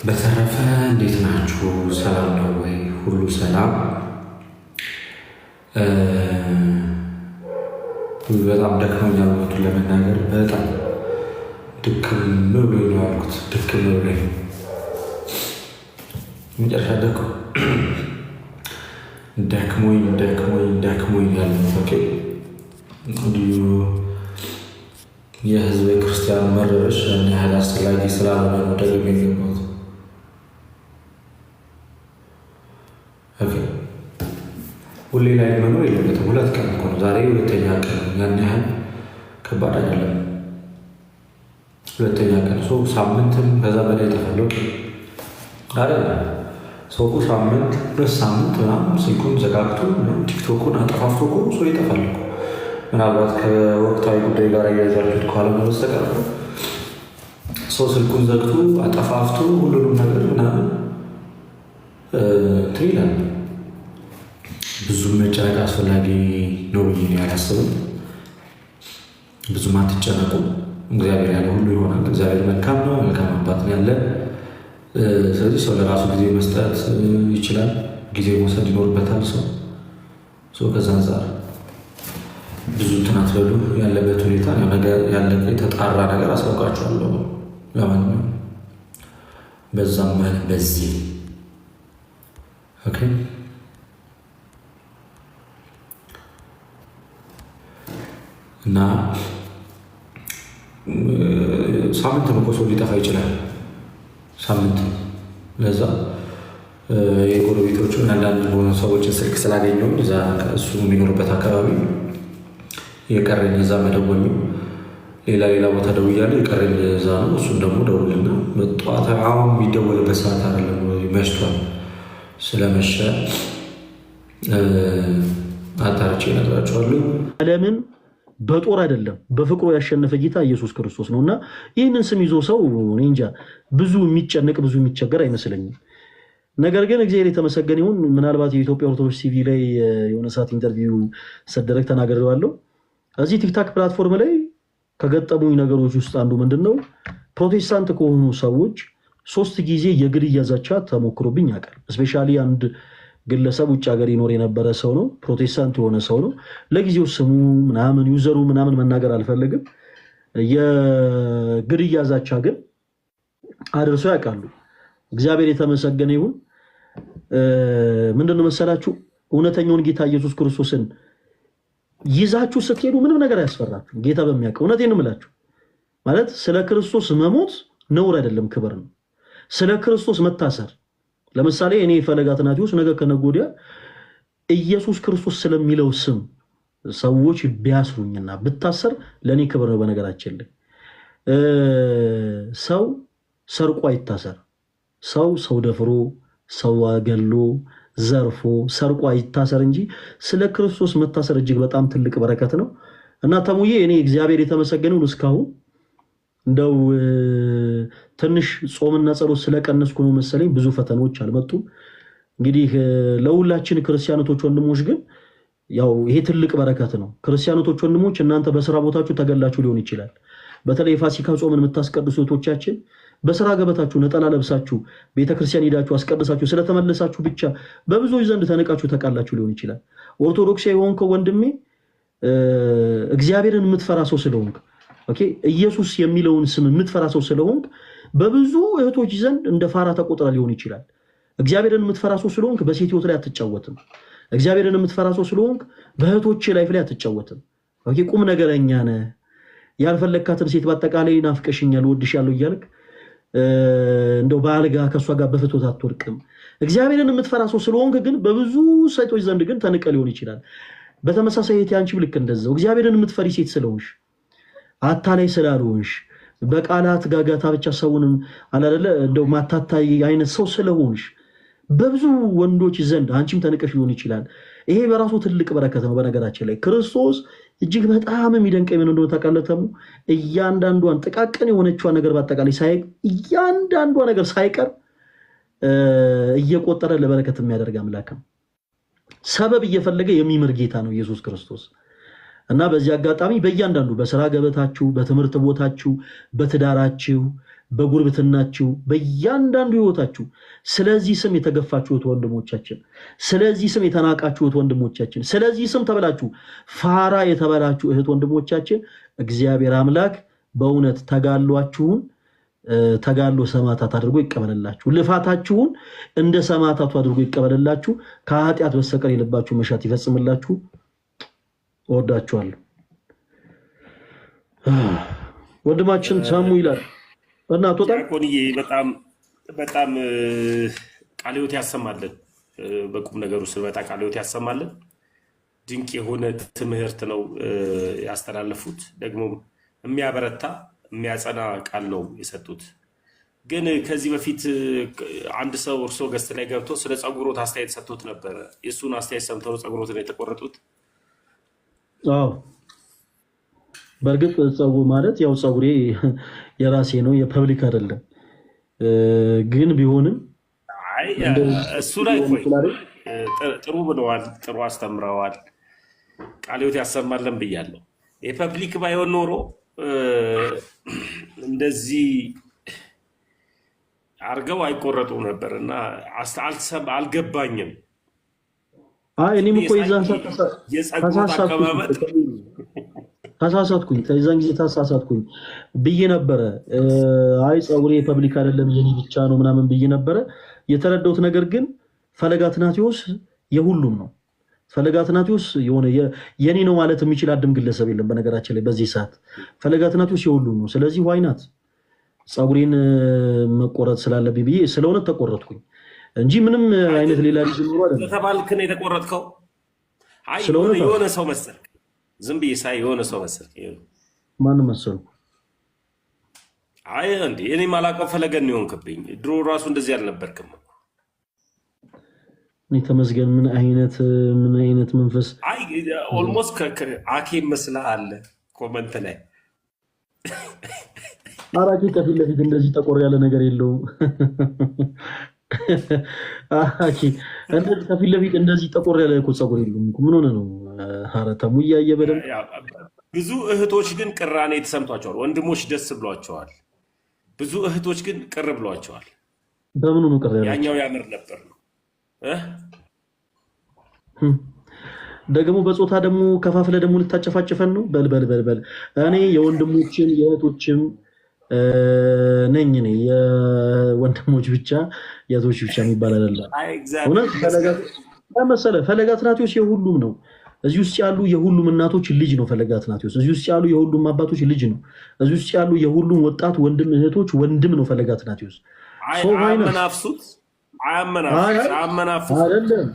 በተረፈ እንዴት ናችሁ? ሰላም ነው ወይ? ሁሉ ሰላም? በጣም ደክሞኛል። እውነቱን ለመናገር በጣም ድክም ብሎኝ ነው ያልኩት። ድክም ብሎኝ መጨረሻ ደክሞኝ ያልኩት እንዲሁ የህዝበ ክርስቲያን መረበሽ ያን ያህል አስፈላጊ ስላልሆነ ነው ደግሞ የገባሁት። ሁሌ ላይ መኖር የለበትም። 2 ቀን እኮ ነው ዛሬ፣ 2ኛ ቀን ነው። ያን ያህል ከባድ አይደለም። 2ኛ ቀን ሰው ሳምንትም ከዛ በላይ ተፈለው አይደለም። ሰው ሳምንት 2 ሳምንት ምናምን ስልኩን ዘጋግቶ ቲክቶኩን አጠፋፍቶ እኮ ሰው ይጠፋል እኮ። ምናልባት ከወቅታዊ ጉዳይ ጋር እያያዛችሁት ካልሆነ በስተቀር ሰው ስልኩን ዘግቶ አጠፋፍቶ ሁሉንም ነገር ምናምን እንትን ይላል። ብዙ መጨነቅ አስፈላጊ ነው ብዬ አላስብም። ብዙም አትጨነቁ። እግዚአብሔር ያለ ሁሉ ይሆናል። እግዚአብሔር መልካም ነው፣ መልካም አባት ነው ያለን። ስለዚህ ሰው ለራሱ ጊዜ መስጠት ይችላል። ጊዜ መውሰድ ይኖርበታል ሰው ከዛ አንጻር ብዙ እንትን አትበሉ። ያለበት ሁኔታ ያለቀ የተጣራ ነገር አሳውቃችኋለሁ። ለማንኛውም በዛም ማለት በዚህ ኦኬ። እና ሳምንት እኮ ሰው ሊጠፋ ይችላል። ሳምንት ለዛ የጎረቤቶቹን አንዳንድ ሰዎችን ስልክ ስላገኘው እዛ እሱ የሚኖርበት አካባቢ የቀረኝ እዛ መደወሉ ሌላ ቦታ ደውያለሁ። የቀረኝ እዛ ነው። እሱን ደግሞ ደውልና በጠዋት አሁን የሚደወልበት ሰዓት አይደለም፣ መሽቷል። ስለመሸ አጣርቼ እነግራቸዋለሁ። ዓለምን በጦር አይደለም በፍቅሩ ያሸነፈ ጌታ ኢየሱስ ክርስቶስ ነውና ይህንን ስም ይዞ ሰው እኔ እንጃ ብዙ የሚጨነቅ ብዙ የሚቸገር አይመስለኝም። ነገር ግን እግዚአብሔር የተመሰገነ ይሁን። ምናልባት የኢትዮጵያ ኦርቶዶክስ ቲቪ ላይ የሆነ ሰዓት ኢንተርቪው ሰደረግ ተናግሬዋለሁ። እዚህ ቲክታክ ፕላትፎርም ላይ ከገጠሙኝ ነገሮች ውስጥ አንዱ ምንድነው ፕሮቴስታንት ከሆኑ ሰዎች 3 ጊዜ የግድያ ዛቻ ተሞክሮብኝ ያውቃል። እስፔሻሊ አንድ ግለሰብ ውጭ ሀገር ይኖር የነበረ ሰው ነው፣ ፕሮቴስታንት የሆነ ሰው ነው። ለጊዜው ስሙ ምናምን ዩዘሩ ምናምን መናገር አልፈልግም። የግድያ ዛቻ ግን አድርሶ ያውቃሉ። እግዚአብሔር የተመሰገነ ይሁን። ምንድነው መሰላችሁ እውነተኛውን ጌታ ኢየሱስ ክርስቶስን ይዛችሁ ስትሄዱ ምንም ነገር አያስፈራችሁ። ጌታ በሚያውቀው እውነቴን ነው የምላችሁ። ማለት ስለ ክርስቶስ መሞት ነውር አይደለም፣ ክብር ነው። ስለ ክርስቶስ መታሰር ለምሳሌ እኔ ፈለገ አትናቴዎስ ነገ ከነገ ወዲያ ኢየሱስ ክርስቶስ ስለሚለው ስም ሰዎች ቢያስሩኝና ብታሰር ለኔ ክብር ነው። በነገራችን ላይ ሰው ሰርቆ አይታሰር። ሰው ደፍሮ ሰው ገሎ ዘርፎ ሰርቆ አይታሰር እንጂ ስለ ክርስቶስ መታሰር እጅግ በጣም ትልቅ በረከት ነው። እና ተሙዬ እኔ እግዚአብሔር የተመሰገነውን እስካሁን እንደው ትንሽ ጾምና ጸሎት ስለቀነስኩ ነው መሰለኝ ብዙ ፈተናዎች አልመጡም። እንግዲህ ለሁላችን ክርስቲያኖች ወንድሞች ግን ያው ይሄ ትልቅ በረከት ነው። ክርስቲያኖች ወንድሞች እናንተ በስራ ቦታችሁ ተገላችሁ ሊሆን ይችላል። በተለይ የፋሲካ ጾምን የምታስቀድሱ እህቶቻችን በስራ ገበታችሁ ነጠላ ለብሳችሁ ቤተክርስቲያን ሄዳችሁ አስቀድሳችሁ ስለተመለሳችሁ ብቻ በብዙዎች ዘንድ ተነቃችሁ ተቃላችሁ ሊሆን ይችላል። ኦርቶዶክሳዊ የሆንከው ወንድሜ እግዚአብሔርን የምትፈራ ሰው ስለሆንክ ኢየሱስ የሚለውን ስም የምትፈራ ሰው ስለሆንክ በብዙ እህቶች ዘንድ እንደ ፋራ ተቆጥራ ሊሆን ይችላል። እግዚአብሔርን የምትፈራ ሰው ስለሆንክ በሴት ህይወት ላይ አትጫወትም። እግዚአብሔርን የምትፈራ ሰው ስለሆንክ በእህቶች ላይፍ ላይ አትጫወትም። ቁም ነገረኛ ነህ። ያልፈለካትን ሴት በአጠቃላይ ናፍቀሽኛል ወድሻለሁ እያልክ እንደው ባልጋ ከሷ ጋር በፍቶት አትወርቅም። እግዚአብሔርን የምትፈራ ሰው ስለሆንክ ግን በብዙ ሴቶች ዘንድ ግን ተንቀ ሊሆን ይችላል። በተመሳሳይ አንቺም ልክ እንደዛው እግዚአብሔርን የምትፈሪ ሴት ስለሆንሽ አታላይ ስላልሆንሽ በቃላት ጋጋታ ብቻ ሰውንም አላደለ እንደው ማታታይ አይነት ሰው ስለሆንሽ በብዙ ወንዶች ዘንድ አንቺም ተንቀሽ ሊሆን ይችላል። ይሄ በራሱ ትልቅ በረከት ነው። በነገራችን ላይ ክርስቶስ እጅግ በጣም የሚደንቀኝ ምን እንደሆነ ታውቃለህ? እያንዳንዷን ጥቃቅን የሆነችዋን ነገር በአጠቃላይ እያንዳንዷ ነገር ሳይቀር እየቆጠረ ለበረከት የሚያደርግ አምላክ ነው። ሰበብ እየፈለገ የሚምር ጌታ ነው ኢየሱስ ክርስቶስ። እና በዚህ አጋጣሚ በእያንዳንዱ በስራ ገበታችሁ፣ በትምህርት ቦታችሁ፣ በትዳራችሁ፣ በጉርብትናችሁ በእያንዳንዱ ህይወታችሁ ስለዚህ ስም የተገፋችሁት ወንድሞቻችን፣ ስለዚህ ስም የተናቃችሁት ወንድሞቻችን፣ ስለዚህ ስም ተበላችሁ ፋራ የተበላችሁ እህት ወንድሞቻችን እግዚአብሔር አምላክ በእውነት ተጋድሎ ሰማዕታት አድርጎ ይቀበልላችሁ። ልፋታችሁን እንደ ሰማዕታቱ አድርጎ ይቀበልላችሁ። ከኃጢአት በስተቀር የልባችሁ መሻት ይፈጽምላችሁ። እወዳችኋለሁ። ወንድማችን ሳሙ ይላል እና ቆንዬ በጣም በጣም ቃለ ሕይወት ያሰማልን። በቁም ነገሩ ስንመጣ ቃለ ሕይወት ያሰማልን። ድንቅ የሆነ ትምህርት ነው ያስተላለፉት። ደግሞ የሚያበረታ የሚያጸና ቃል ነው የሰጡት። ግን ከዚህ በፊት አንድ ሰው እርሶ ገስት ላይ ገብቶ ስለ ጸጉሮት አስተያየት ሰጥቶት ነበረ። የእሱን አስተያየት ሰምተው ጸጉሮትን የተቆረጡት? አዎ በእርግጥ ጸጉር ማለት ያው ጸጉሬ የራሴ ነው፣ የፐብሊክ አይደለም። ግን ቢሆንም እሱ ላይ ቆይ ጥሩ ብለዋል፣ ጥሩ አስተምረዋል። ቃለ ሕይወት ያሰማለን ብያለሁ። የፐብሊክ ባይሆን ኖሮ እንደዚህ አርገው አይቆረጡ ነበር እና አልገባኝም። እኔም እኮ የዛን ተሳሳትኩኝ፣ ከዛን ጊዜ ተሳሳትኩኝ ብዬ ነበረ። አይ ጸጉሬ ፐብሊክ አይደለም የኔ ብቻ ነው ምናምን ብዬ ነበረ። የተረዳሁት ነገር ግን ፈለገ አትናቴዎስ የሁሉም ነው። ፈለገ አትናቴዎስ የሆነ የኔ ነው ማለት የሚችል አድም ግለሰብ የለም። በነገራችን ላይ በዚህ ሰዓት ፈለገ አትናቴዎስ የሁሉም ነው። ስለዚህ ዋይናት ጸጉሬን መቆረጥ ስላለብኝ ብዬ ስለሆነ ተቆረጥኩኝ እንጂ ምንም አይነት ሌላ ልጅ ኖሮ አይደለም። ተባልክ ነው የተቆረጥከው? አይ የሆነ ሰው መሰልክ። ዝም ብዬ ሳይ የሆነ ሰው መሰልክ። ማንም መሰልኩ? አይ እንዴ እኔ ማላውቀው ፈለገን ነው የሆንክብኝ። ድሮ ራሱ እንደዚህ አልነበርክም። እኔ ተመስገን። ምን አይነት መንፈስ! አይ ኦልሞስት አኬም መስለሃል ኮመንት ላይ። አራኪ ከፊት ለፊት እንደዚህ ጠቆር ያለ ነገር የለውም። አኪ እንደዚህ ከፊት ለፊት እንደዚህ ጠቆር ያለ እኮ ጸጉር የለውም። ምን ሆነ ነው? ኧረ ተሙ እያየ በደምብ ብዙ እህቶች ግን ቅራኔ ተሰምቷቸዋል። ወንድሞች ደስ ብሏቸዋል። ብዙ እህቶች ግን ቅር ብሏቸዋል። በምኑ ነው ቅር ያለው? ያኛው ያምር ነበር ነው ደግሞ በጾታ ደግሞ ከፋፍለ ደግሞ ልታጨፋጭፈን ነው። በል እኔ የወንድሞችን የእህቶችም ነኝ። እኔ የወንድሞች ብቻ የእህቶች ብቻ የሚባል አይደለም። እውነት ፈለገ አትናቴዎስ የሁሉም ነው። እዚህ ውስጥ ያሉ የሁሉም እናቶች ልጅ ነው ፈለገ አትናቴዎስ። እዚህ ውስጥ ያሉ የሁሉም አባቶች ልጅ ነው። እዚህ ውስጥ ያሉ የሁሉም ወጣት ወንድም እህቶች ወንድም ነው ፈለገ አትናቴዎስ። አያመናፍሱት አይደለም።